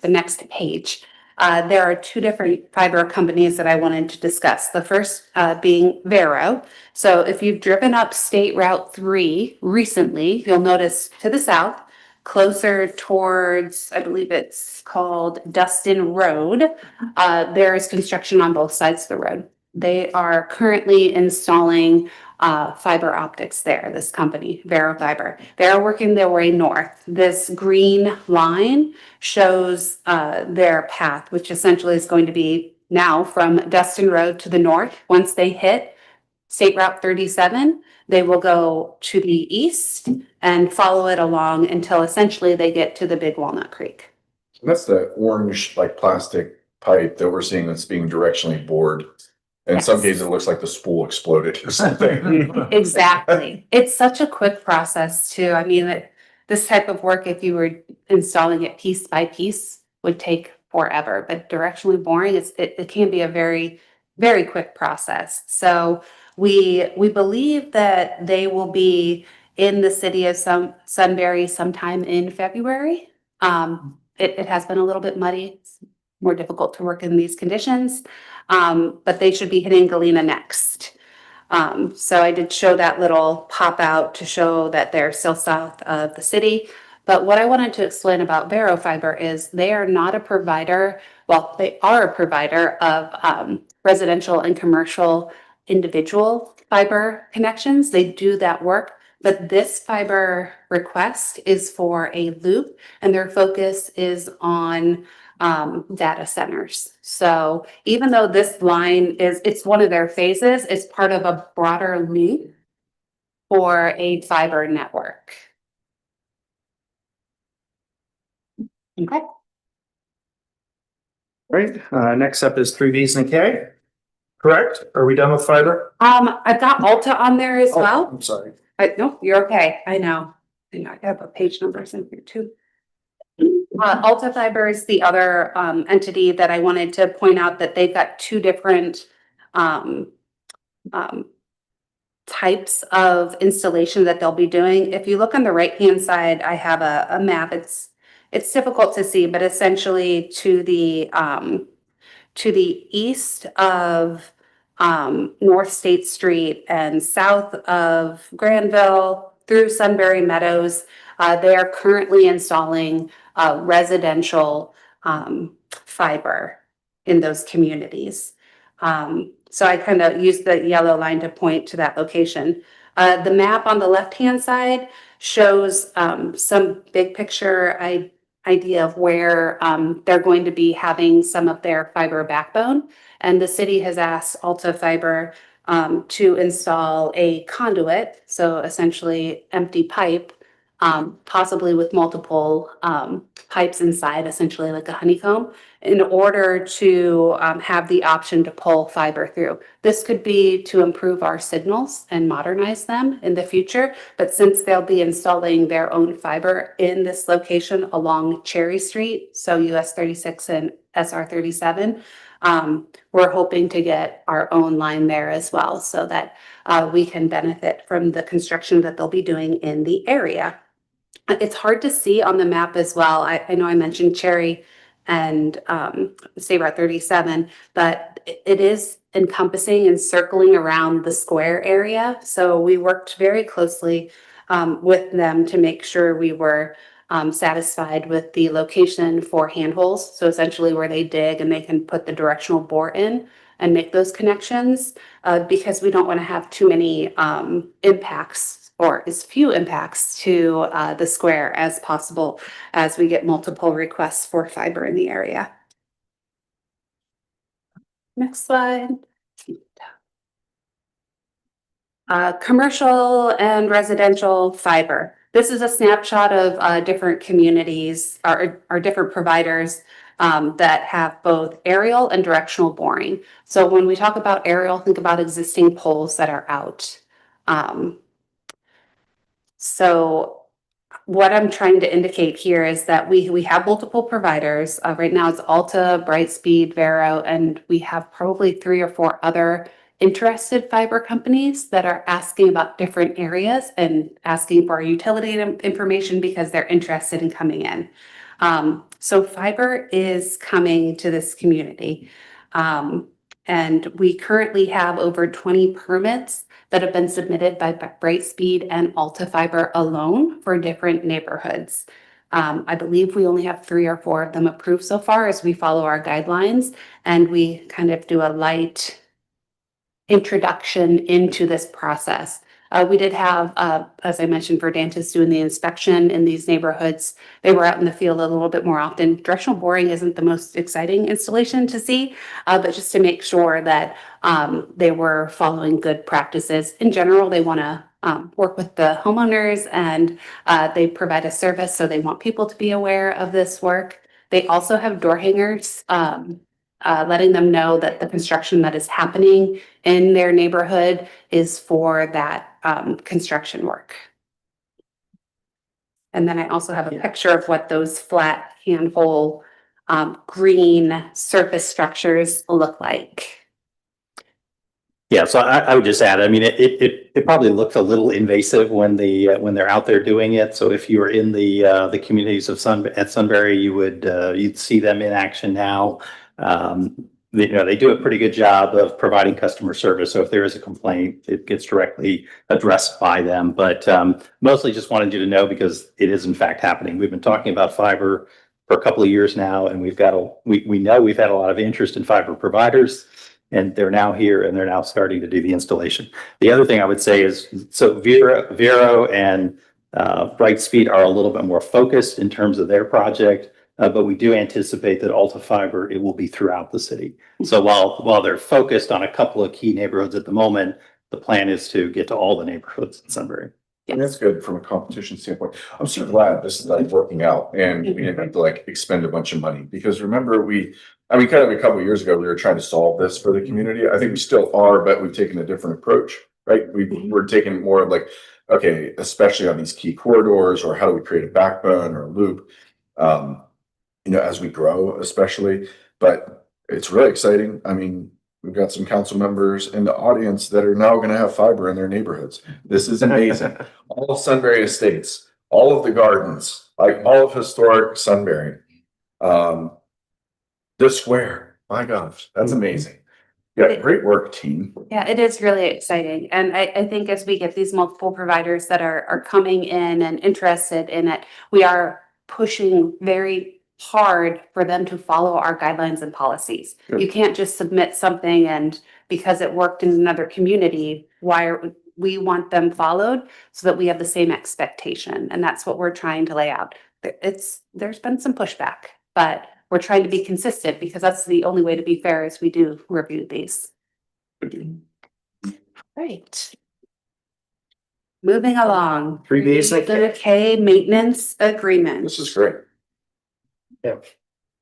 S4: the next page. There are 2 different fiber companies that I wanted to discuss. The first being Vero. So if you've driven up State Route 3 recently, you'll notice to the south, closer towards, I believe it's called Dustin Road, there is construction on both sides of the road. They are currently installing fiber optics there, this company, Vero Fiber. They're working their way north. This green line shows their path, which essentially is going to be now from Dustin Road to the north. Once they hit State Route 37, they will go to the east and follow it along until essentially they get to the Big Walnut Creek.
S6: That's the orange, like plastic pipe that we're seeing that's being directionally bored. In some
S4: Yes.
S6: cases, it looks like the spool exploded or something.
S4: Exactly. It's such a quick process too. I mean, this type of work, if you were installing it piece by piece, would take forever, but directionally boring, it can be a very, very quick process. So we believe that they will be in the city of Sunbury sometime in February. It has been a little bit muddy. It's more difficult to work in these conditions, but they should be hitting Galena next. So I did show that little pop out to show that they're still south of the city. But what I wanted to explain about Vero Fiber is they are not a provider. Well, they are a provider of residential and commercial individual fiber connections. They do that work. But this fiber request is for a loop, and their focus is on data centers. So even though this line it's one of their phases, it's part of a broader loop for a fiber network. Okay.
S1: Right, next up is 3Vs and K. Correct? Are we done with fiber?
S4: I've got Alta on there as
S1: Oh,
S4: well.
S1: I'm sorry.
S4: No, you're okay. I know. I gotta put page numbers in here too. Alta Fiber is the other entity that I wanted to point out that they've got 2 different types of installation that they'll be doing. If you look on the right-hand side, I have a map. It's difficult to see, but essentially to the to the east of North State Street and south of Granville through Sunbury Meadows. They are currently installing residential fiber in those communities. So I kind of used the yellow line to point to that location. The map on the left-hand side shows some big picture idea of where they're going to be having some of their fiber backbone. And the city has asked Alta Fiber to install a conduit, so essentially empty pipe, possibly with multiple pipes inside, essentially like a honeycomb, in order to have the option to pull fiber through. This could be to improve our signals and modernize them in the future, but since they'll be installing their own fiber in this location along Cherry Street, so US 36 and SR 37, we're hoping to get our own line there as well so that we can benefit from the construction that they'll be doing in the area. It's hard to see on the map as well. I know I mentioned Cherry and State Route 37, but it is encompassing and circling around the square area. So we worked very closely with them to make sure we were satisfied with the location for handholds. So essentially where they dig and they can put the directional bore in and make those connections because we don't want to have too many impacts or as few impacts to the square as possible as we get multiple requests for fiber in the area. Next slide. Commercial and residential fiber. This is a snapshot of different communities or different providers that have both aerial and directional boring. So when we talk about aerial, think about existing poles that are out. So what I'm trying to indicate here is that we have multiple providers. Right now it's Alta, Brightspeed, Vero, and we have probably 3 or 4 other interested fiber companies that are asking about different areas and asking for our utility information because they're interested in coming in. So fiber is coming to this community. And we currently have over 20 permits that have been submitted by Brightspeed and Alta Fiber alone for different neighborhoods. I believe we only have 3 or 4 of them approved so far as we follow our guidelines and we kind of do a light introduction into this process. We did have, as I mentioned, Verdantis doing the inspection in these neighborhoods. They were out in the field a little bit more often. Directional boring isn't the most exciting installation to see, but just to make sure that they were following good practices. In general, they want to work with the homeowners and they provide a service, so they want people to be aware of this work. They also have door hangers, letting them know that the construction that is happening in their neighborhood is for that construction work. And then I also have a picture of what those flat handhole green surface structures look like.
S3: Yeah, so I would just add, I mean, it probably looks a little invasive when they're out there doing it. So if you were in the communities of Sunbury, you'd see them in action now. They do a pretty good job of providing customer service. So if there is a complaint, it gets directly addressed by them. But mostly just wanted you to know because it is in fact happening. We've been talking about fiber for a couple of years now, and we know we've had a lot of interest in fiber providers, and they're now here and they're now starting to do the installation. The other thing I would say is, so Vero and Brightspeed are a little bit more focused in terms of their project. But we do anticipate that Alta Fiber, it will be throughout the city. So while they're focused on a couple of key neighborhoods at the moment, the plan is to get to all the neighborhoods in Sunbury.
S6: And that's good from a competition standpoint. I'm so glad this is like working out and we didn't have to like expend a bunch of money because remember kind of a couple of years ago, we were trying to solve this for the community. I think we still are, but we've taken a different approach, right? We're taking more of like, okay, especially on these key corridors or how do we create a backbone or a loop? As we grow, especially, but it's really exciting. I mean, we've got some council members in the audience that are now going to have fiber in their neighborhoods. This is amazing. All of Sunbury Estates, all of the gardens, like all of historic Sunbury, the square, My gosh, that's amazing. Yeah, great work, team.
S4: Yeah, it is really exciting. And I think as we get these multiple providers that are coming in and interested in it, we are pushing very hard for them to follow our guidelines and policies.
S6: Good.
S4: You can't just submit something and because it worked in another community, we want them followed so that we have the same expectation. And that's what we're trying to lay out. There's been some pushback, but we're trying to be consistent because that's the only way to be fair as we do review these. Right. Moving along.
S1: 3Bs and a K.
S4: The K maintenance agreement.
S6: This is great.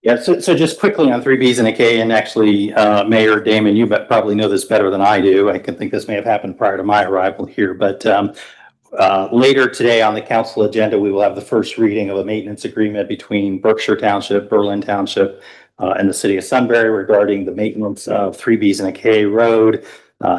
S3: Yeah, so just quickly on 3Bs and a K, and actually, Mayor Damon, you probably know this better than I do. I can think this may have happened prior to my arrival here, but later today on the council agenda, we will have the first reading of a maintenance agreement between Berkshire Township, Berlin Township, and the city of Sunbury regarding the maintenance of 3Bs and a K road.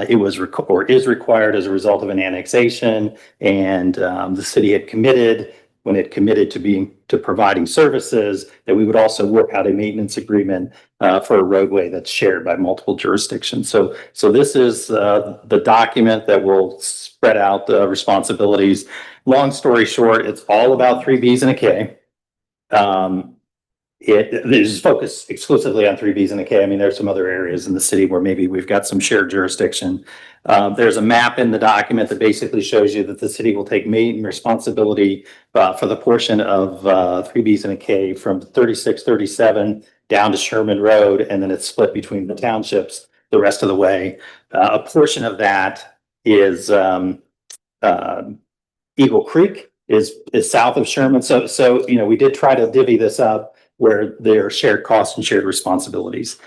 S3: It was is required as a result of an annexation, and the city had committed, when it committed to providing services, that we would also work out a maintenance agreement for a roadway that's shared by multiple jurisdictions. So this is the document that will spread out the responsibilities. Long story short, it's all about 3Bs and a K. It is focused exclusively on 3Bs and a K. I mean, there's some other areas in the city where maybe we've got some shared jurisdiction. There's a map in the document that basically shows you that the city will take main responsibility for the portion of 3Bs and a K from 3637 down to Sherman Road, and then it's split between the townships the rest of the way. A portion of that is Eagle Creek is south of Sherman. So we did try to divvy this up where there are shared costs and shared responsibilities.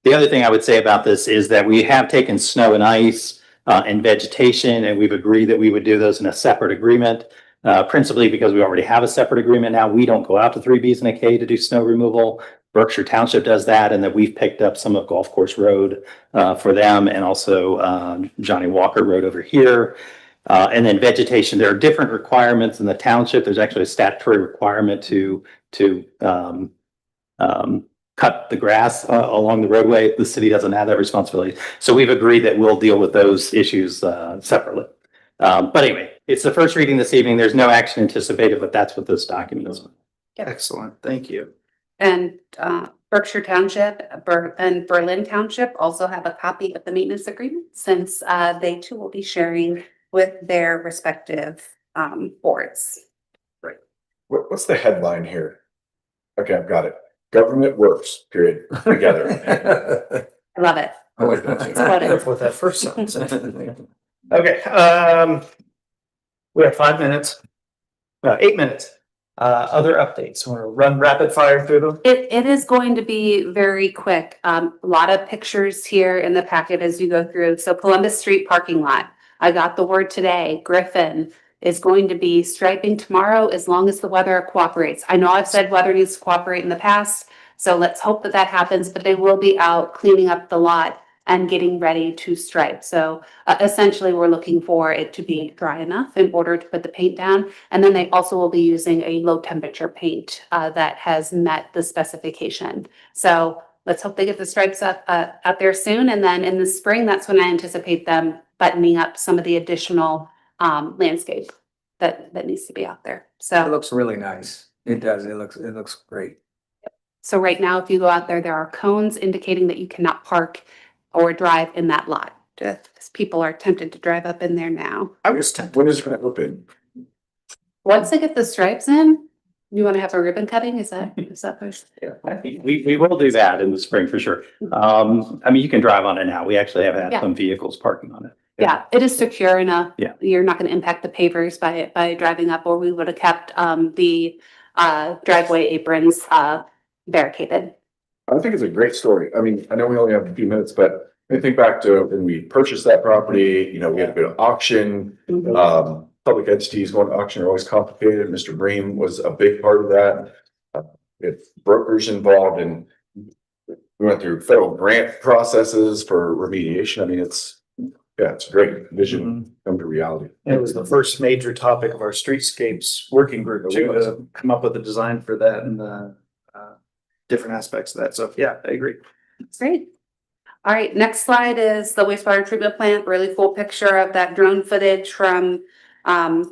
S3: The other thing I would say about this is that we have taken snow and ice and vegetation, and we've agreed that we would do those in a separate agreement, principally because we already have a separate agreement now. We don't go out to 3Bs and a K to do snow removal. Berkshire Township does that, and that we've picked up some of Golf Course Road for them, and also Johnny Walker Road over here. And then vegetation, there are different requirements in the township. There's actually a statutory requirement to cut the grass along the roadway. The city doesn't have that responsibility. So we've agreed that we'll deal with those issues separately. But anyway, it's the first reading this evening. There's no action anticipated, but that's what this document is.
S1: Excellent. Thank you.
S4: And Berkshire Township and Berlin Township also have a copy of the maintenance agreement since they too will be sharing with their respective boards.
S6: What's the headline here? Okay, I've got it. Government works, period, together.
S4: I love it.
S6: I like that too.
S4: Got it.
S1: Careful with that first sentence. Okay, we have 5 minutes. 8 minutes. Other updates. Want to run rapid fire through them?
S4: It is going to be very quick. A lot of pictures here in the packet as you go through. So Columbus Street parking lot. I got the word today. Griffin is going to be striping tomorrow as long as the weather cooperates. I know I've said weather needs to cooperate in the past, so let's hope that happens, but they will be out cleaning up the lot and getting ready to stripe. So essentially, we're looking for it to be dry enough in order to put the paint down. And then they also will be using a low temperature paint that has met the specification. So let's hope they get the stripes up out there soon. And then in the spring, that's when I anticipate them buttoning up some of the additional landscape that needs to be out there.
S5: It
S4: So,
S5: looks really nice. It does. It looks great.
S4: so right now, if you go out there are cones indicating that you cannot park or drive in that lot. Just people are tempted to drive up in there now.
S1: I was tempted.
S6: When is it gonna open?
S4: Once they get the stripes in, you want to have a ribbon cutting? Is that first?
S3: Yeah, I think we will do that in the spring for sure. I mean, you can drive on it now. We actually have had
S4: Yeah.
S3: some vehicles parking on it.
S4: Yeah, it is secure enough.
S3: Yeah.
S4: You're not going to impact the pavers by driving up, or we would have kept the driveway aprons barricaded.
S6: I think it's a great story. I mean, I know we only have a few minutes, but I think back to when we purchased that property, we had a bit of auction. Public entities going to auction are always complicated. Mr. Bream was a big part of that. With brokers involved, and we went through federal grant processes for remediation. I mean, it's a great vision come to reality.
S1: It was the first major topic of our streetscapes working group to come up with a design for that and the different aspects of that. So yeah, I agree.
S4: Great. All right, next slide is the wastewater treatment plant, really full picture of that drone footage from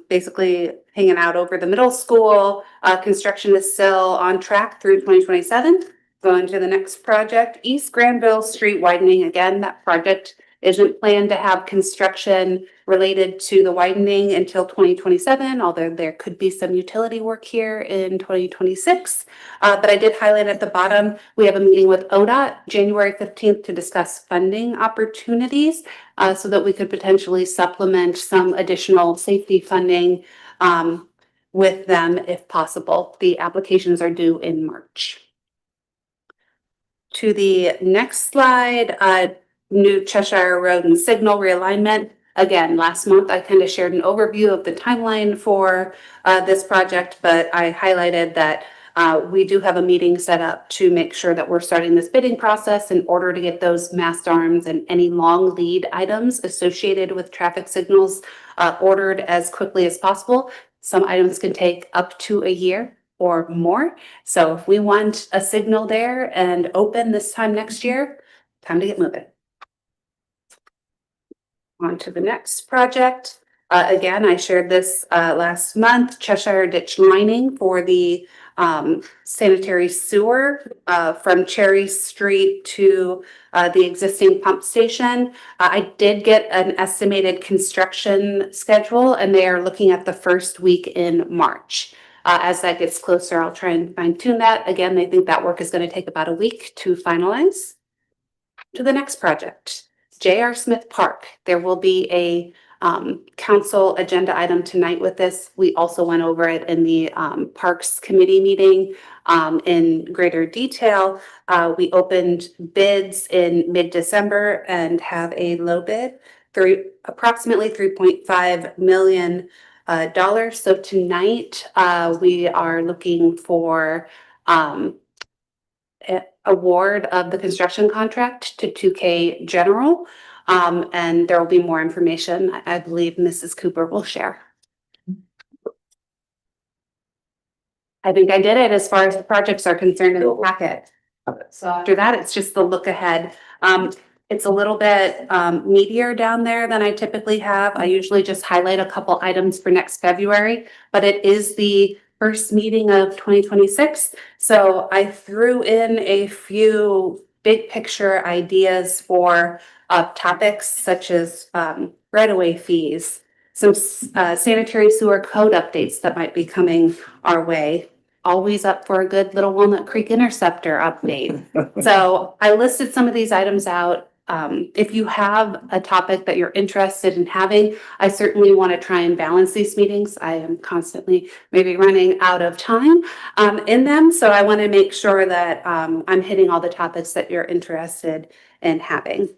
S4: basically hanging out over the middle school. Construction is still on track through 2027. Going to the next project, East Granville Street widening. Again, that project isn't planned to have construction related to the widening until 2027, although there could be some utility work here in 2026. But I did highlight at the bottom, we have a meeting with ODOT January 15th to discuss funding opportunities so that we could potentially supplement some additional safety funding with them if possible. The applications are due in March. To the next slide, New Cheshire Road and Signal realignment. Again, last month I kind of shared an overview of the timeline for this project, but I highlighted that we do have a meeting set up to make sure that we're starting this bidding process in order to get those mast arms and any long lead items associated with traffic signals ordered as quickly as possible. Some items can take up to a year or more. So if we want a signal there and open this time next year, time to get moving. On to the next project. Again, I shared this last month, Cheshire ditch lining for the sanitary sewer from Cherry Street to the existing pump station. I did get an estimated construction schedule and they are looking at the first week in March. As that gets closer, I'll try and fine tune that. Again, they think that work is going to take about a week to finalize. To the next project, J.R. Smith Park. There will be a council agenda item tonight with this. We also went over it in the Parks Committee meeting in greater detail. We opened bids in mid-December and have a low bid through approximately $3.5 million. So tonight we are looking for award of the construction contract to 2K General. And there will be more information I believe Mrs. Cooper will share. I think I did it as far as the projects are concerned in the packet. So after that, it's just the look ahead. It's a little bit meatier down there than I typically have. I usually just highlight a couple items for next February, but it is the first meeting of 2026. So I threw in a few big picture ideas for topics such as right-of-way fees, some sanitary sewer code updates that might be coming our way. Always up for a good little Walnut Creek Interceptor update. So I listed some of these items out. If you have a topic that you're interested in having, I certainly want to try and balance these meetings. I am constantly maybe running out of time in them. So I want to make sure that I'm hitting all the topics that you're interested in having.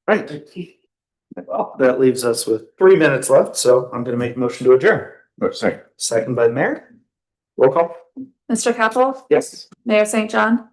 S1: Right. Well, that leaves us with 3 minutes left, so I'm going to make a motion to adjourn.
S6: Sorry.
S1: Second by the mayor. Roll call.
S2: Mr. Capel,
S1: Yes.
S2: Mayor St. John,